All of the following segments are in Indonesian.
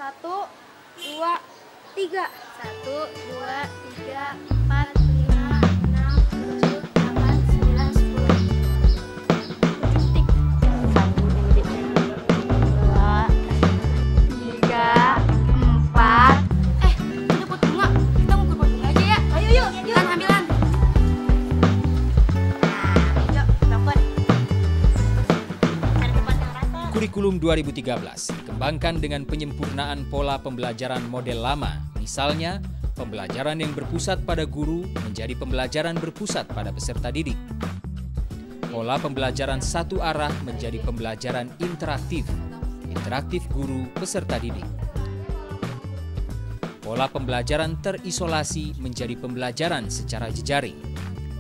1, 2, 3. 1, 2, 3, 4, 5, 6, 7, 8, 9, 10. 7 detik. 1, 2, 3, 4. Udah pot bunga. Kita ngukur pot bunga aja ya. Ayo yuk. Ambilan. Kurikulum 2013 dikembangkan dengan penyempurnaan pola pembelajaran model lama. Misalnya, pembelajaran yang berpusat pada guru menjadi pembelajaran berpusat pada peserta didik. Pola pembelajaran satu arah menjadi pembelajaran interaktif. Interaktif guru peserta didik. Pola pembelajaran terisolasi menjadi pembelajaran secara jejaring.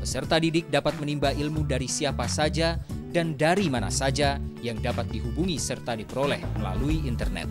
Peserta didik dapat menimba ilmu dari siapa saja dan dari mana saja yang dapat dihubungi serta diperoleh melalui internet.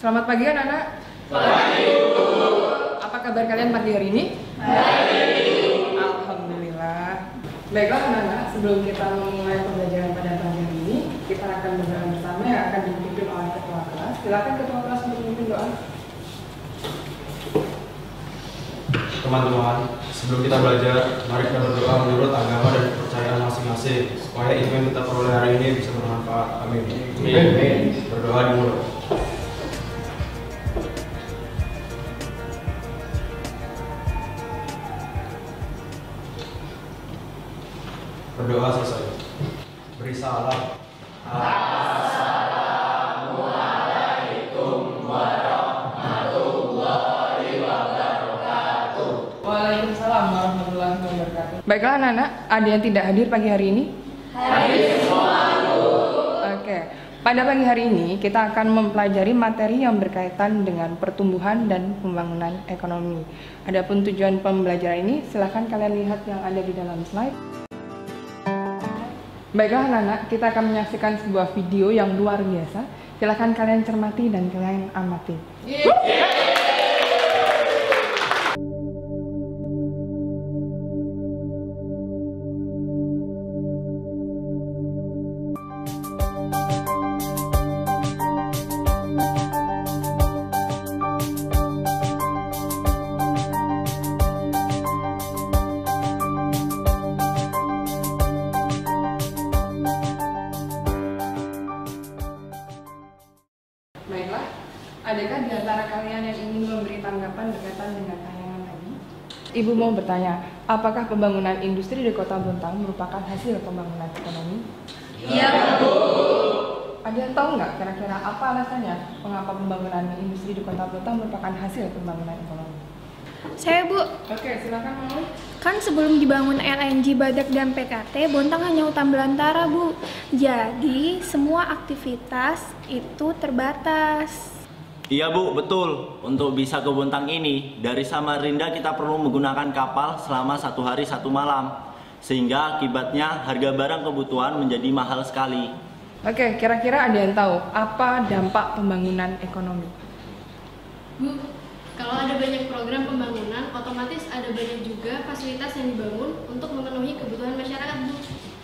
Selamat pagi anak-anak. Pagi, Bu. Apa kabar kalian pagi hari ini? Baik. Alhamdulillah. Baiklah anak-anak, sebelum kita memulai pembelajaran pada pagi hari ini, kita akan berdoa bersama yang akan dipimpin oleh ketua kelas. Silakan ketua kelas untuk memimpin doa. Teman-teman, sebelum kita belajar, mari kita berdoa menurut agama dan kepercayaan masing-masing, supaya ilmu yang kita peroleh hari ini bisa bermanfaat. Amin. Amin. Berdoa dimulai. Berdoa selesai. Beri salam. Assalamualaikum warahmatullahi wabarakatuh. Waalaikumsalam warahmatullahi wabarakatuh. Baiklah anak-anak, ada yang tidak hadir pagi hari ini? Hadir semua, Bu. Oke. Pada pagi hari ini kita akan mempelajari materi yang berkaitan dengan pertumbuhan dan pembangunan ekonomi. Adapun tujuan pembelajaran ini, silakan kalian lihat yang ada di dalam slide. Baiklah anak-anak, kita akan menyaksikan sebuah video yang luar biasa. Silakan kalian cermati dan kalian amati. Baiklah, adakah di antara kalian yang ingin memberi tanggapan berkaitan dengan tayangan tadi? Ibu mau bertanya, apakah pembangunan industri di Kota Bontang merupakan hasil pembangunan ekonomi? Iya, Bu. Ada yang tahu nggak kira-kira apa alasannya mengapa pembangunan industri di Kota Bontang merupakan hasil pembangunan ekonomi? Saya, Bu. Oke, silakan Mama. Kan sebelum dibangun LNG Badak dan PKT, Bontang hanya hutan belantara, Bu. Jadi, semua aktivitas itu terbatas. Iya Bu, betul. Untuk bisa ke Bontang ini, dari Samarinda kita perlu menggunakan kapal selama 1 hari 1 malam. Sehingga akibatnya harga barang kebutuhan menjadi mahal sekali. Oke, kira-kira ada yang tahu apa dampak pembangunan ekonomi? Bu, kalau ada banyak program pembangunan, otomatis ada banyak juga fasilitas yang dibangun untuk memenuhi kebutuhan masyarakat, Bu.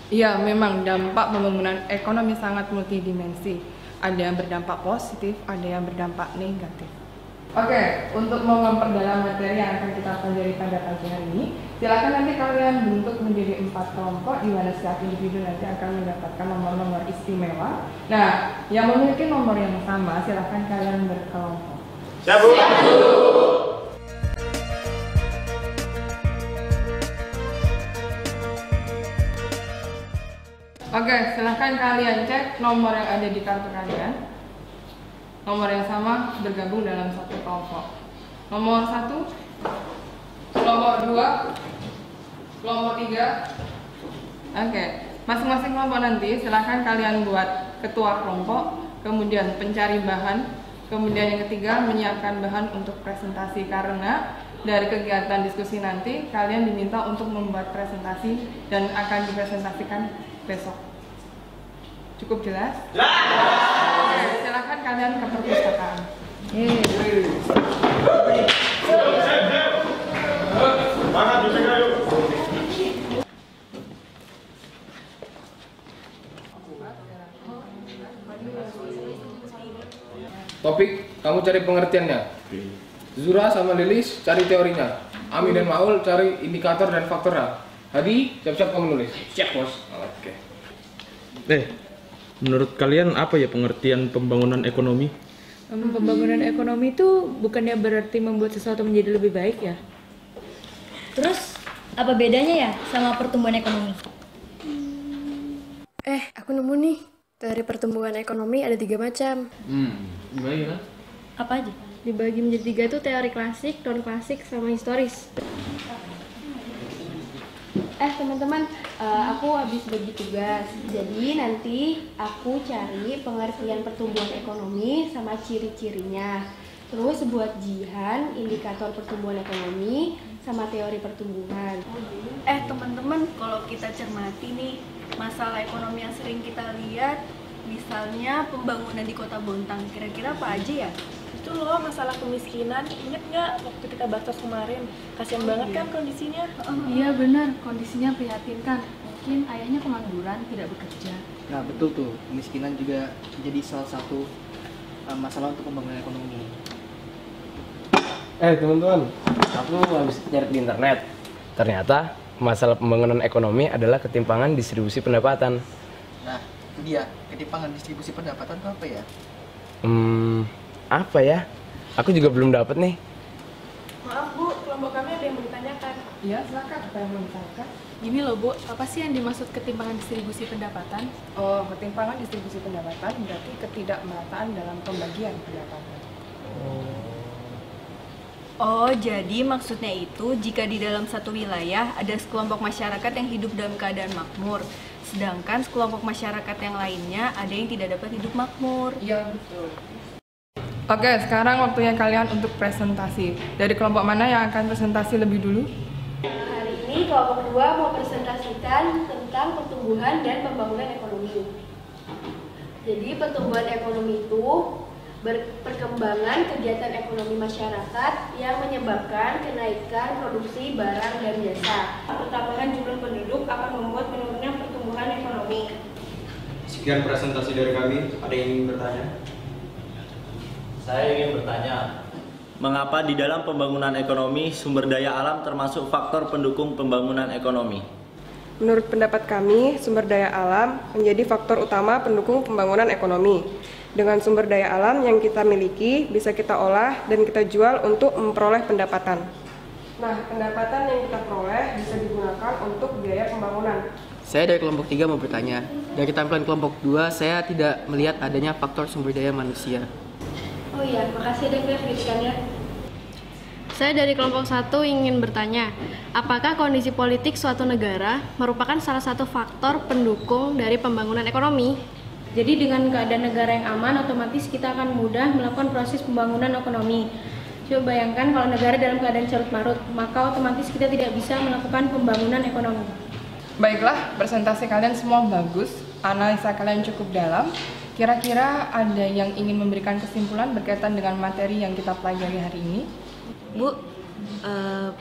Iya, memang dampak pembangunan ekonomi sangat multidimensi. Ada yang berdampak positif, ada yang berdampak negatif. Oke, untuk memperdalam materi yang akan kita pelajari pada pagi hari ini, silakan nanti kalian bentuk menjadi 4 kelompok di mana setiap individu nanti akan mendapatkan nomor-nomor istimewa. Nah, yang memiliki nomor yang sama silakan kalian berkelompok. Siap, Bu. Oke, silahkan kalian cek nomor yang ada di kartu kalian. Nomor yang sama bergabung dalam satu kelompok. Nomor 1, kelompok 2, kelompok 3. Oke, masing-masing kelompok nanti silahkan kalian buat ketua kelompok, kemudian pencari bahan, kemudian yang ketiga menyiapkan bahan untuk presentasi, karena dari kegiatan diskusi nanti kalian diminta untuk membuat presentasi dan akan dipresentasikan besok. Cukup jelas? Oke, silakan kalian ke perpustakaan. Topik, kamu cari pengertiannya. Zura sama Lilis cari teorinya. Ami dan Maul cari indikator dan faktornya. Hadi, siap-siap kamu nulis. Siap, Bos. Oke. Menurut kalian apa ya pengertian pembangunan ekonomi? Pembangunan ekonomi itu bukannya berarti membuat sesuatu menjadi lebih baik ya? Terus apa bedanya ya sama pertumbuhan ekonomi? Aku nemu nih. Teori pertumbuhan ekonomi ada 3 macam. Gimana? Apa aja? Dibagi menjadi 3 tuh teori klasik, non klasik, sama historis. Teman-teman, aku habis bagi tugas. Jadi nanti aku cari pengertian pertumbuhan ekonomi sama ciri-cirinya. Terus buat Jihan, indikator pertumbuhan ekonomi sama teori pertumbuhan. Teman-teman, kalau kita cermati nih, masalah ekonomi yang sering kita lihat, misalnya pembangunan di Kota Bontang, kira-kira apa aja ya? Itu loh masalah kemiskinan, inget nggak waktu kita bahas kemarin? Kasian banget kan kondisinya? Iya benar, kondisinya prihatinkan. Mungkin ayahnya pengangguran, tidak bekerja. Nah betul tuh, kemiskinan juga jadi salah satu masalah untuk pembangunan ekonomi. Teman-teman, aku habis nyari di internet. Ternyata masalah pembangunan ekonomi adalah ketimpangan distribusi pendapatan. Nah, itu dia, ketimpangan distribusi pendapatan itu apa ya? Apa ya? Aku juga belum dapat nih. Maaf Bu, kelompok kami ada yang mau ditanyakan. Iya, silakan. Apa yang mau ditanyakan? Gini loh Bu, apa sih yang dimaksud ketimpangan distribusi pendapatan? Oh, ketimpangan distribusi pendapatan berarti ketidakmerataan dalam pembagian pendapatan. Oh, jadi maksudnya itu jika di dalam satu wilayah ada sekelompok masyarakat yang hidup dalam keadaan makmur, sedangkan sekelompok masyarakat yang lainnya ada yang tidak dapat hidup makmur. Iya, betul. Oke, sekarang waktunya kalian untuk presentasi. Dari kelompok mana yang akan presentasi lebih dulu? Hari ini kelompok 2 mau presentasikan tentang pertumbuhan dan pembangunan ekonomi. Jadi pertumbuhan ekonomi itu perkembangan kegiatan ekonomi masyarakat yang menyebabkan kenaikan produksi barang dan jasa. Pertambahan jumlah penduduk akan membuat menurunnya pertumbuhan ekonomi. Sekian presentasi dari kami. Ada yang ingin bertanya? Saya ingin bertanya, mengapa di dalam pembangunan ekonomi sumber daya alam termasuk faktor pendukung pembangunan ekonomi? Menurut pendapat kami, sumber daya alam menjadi faktor utama pendukung pembangunan ekonomi. Dengan sumber daya alam yang kita miliki, bisa kita olah dan kita jual untuk memperoleh pendapatan. Nah, pendapatan yang kita peroleh bisa digunakan untuk biaya pembangunan. Saya dari kelompok 3 mau bertanya. Dari tampilan kelompok 2, saya tidak melihat adanya faktor sumber daya manusia. Oh iya, makasih deh kritikannya. Saya dari kelompok 1 ingin bertanya, apakah kondisi politik suatu negara merupakan salah satu faktor pendukung dari pembangunan ekonomi? Jadi dengan keadaan negara yang aman, otomatis kita akan mudah melakukan proses pembangunan ekonomi. Coba bayangkan kalau negara dalam keadaan carut marut, maka otomatis kita tidak bisa melakukan pembangunan ekonomi. Baiklah, presentasi kalian semua bagus, analisa kalian cukup dalam. Kira-kira ada yang ingin memberikan kesimpulan berkaitan dengan materi yang kita pelajari hari ini? Bu,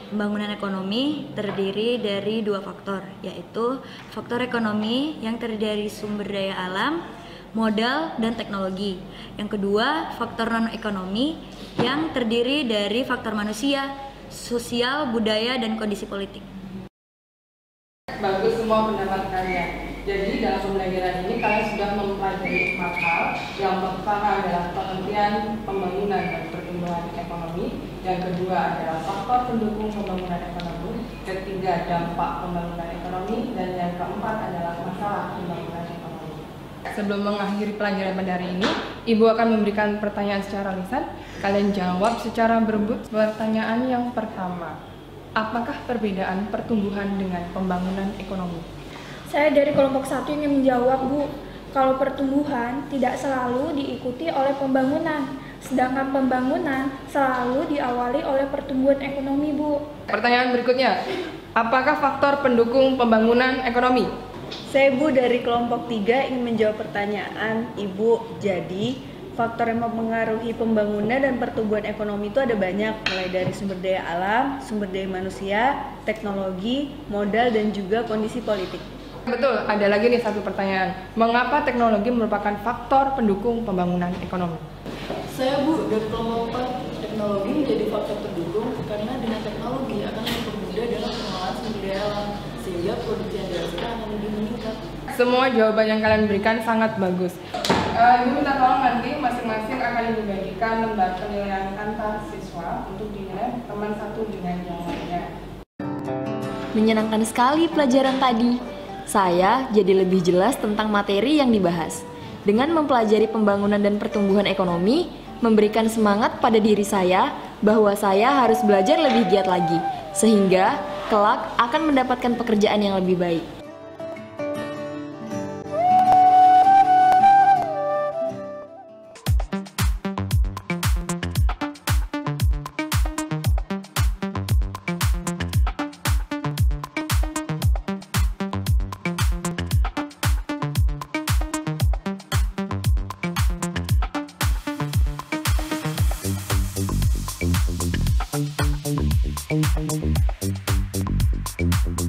pembangunan ekonomi terdiri dari 2 faktor, yaitu faktor ekonomi yang terdiri dari sumber daya alam, modal, dan teknologi. Yang kedua, faktor non-ekonomi yang terdiri dari faktor manusia, sosial, budaya, dan kondisi politik. Bagus semua pendapat kalian. Jadi dalam pembelajaran ini kalian sudah mempelajari 4 hal. Yang pertama adalah pengertian pembangunan dan pertumbuhan ekonomi. Yang kedua adalah faktor pendukung pembangunan ekonomi. Ketiga, dampak pembangunan ekonomi. Dan yang keempat adalah masalah pembangunan ekonomi. Sebelum mengakhiri pelajaran pada hari ini, Ibu akan memberikan pertanyaan secara lisan. Kalian jawab secara berebut. Pertanyaan yang pertama, apakah perbedaan pertumbuhan dengan pembangunan ekonomi? Saya dari kelompok 1 ingin menjawab, Bu. Kalau pertumbuhan tidak selalu diikuti oleh pembangunan, sedangkan pembangunan selalu diawali oleh pertumbuhan ekonomi, Bu. Pertanyaan berikutnya, apakah faktor pendukung pembangunan ekonomi? Saya, Bu, dari kelompok 3 ingin menjawab pertanyaan Ibu. Jadi, faktor yang mempengaruhi pembangunan dan pertumbuhan ekonomi itu ada banyak, mulai dari sumber daya alam, sumber daya manusia, teknologi, modal, dan juga kondisi politik. Betul, ada lagi nih satu pertanyaan. Mengapa teknologi merupakan faktor pendukung pembangunan ekonomi? Saya, Bu, dari kelompok 4, teknologi menjadi faktor pendukung karena dengan teknologi akan mempermudah dalam pengelolaan sumber daya alam, sehingga produksi yang dihasilkan akan lebih meningkat. Semua jawaban yang kalian berikan sangat bagus. Ibu minta tolong nanti masing-masing akan dibagikan lembar penilaian antar siswa untuk dinilai teman satu dengan yang lainnya. Menyenangkan sekali pelajaran tadi. Saya jadi lebih jelas tentang materi yang dibahas. Dengan mempelajari pembangunan dan pertumbuhan ekonomi, memberikan semangat pada diri saya bahwa saya harus belajar lebih giat lagi, sehingga kelak akan mendapatkan pekerjaan yang lebih baik. Thank you.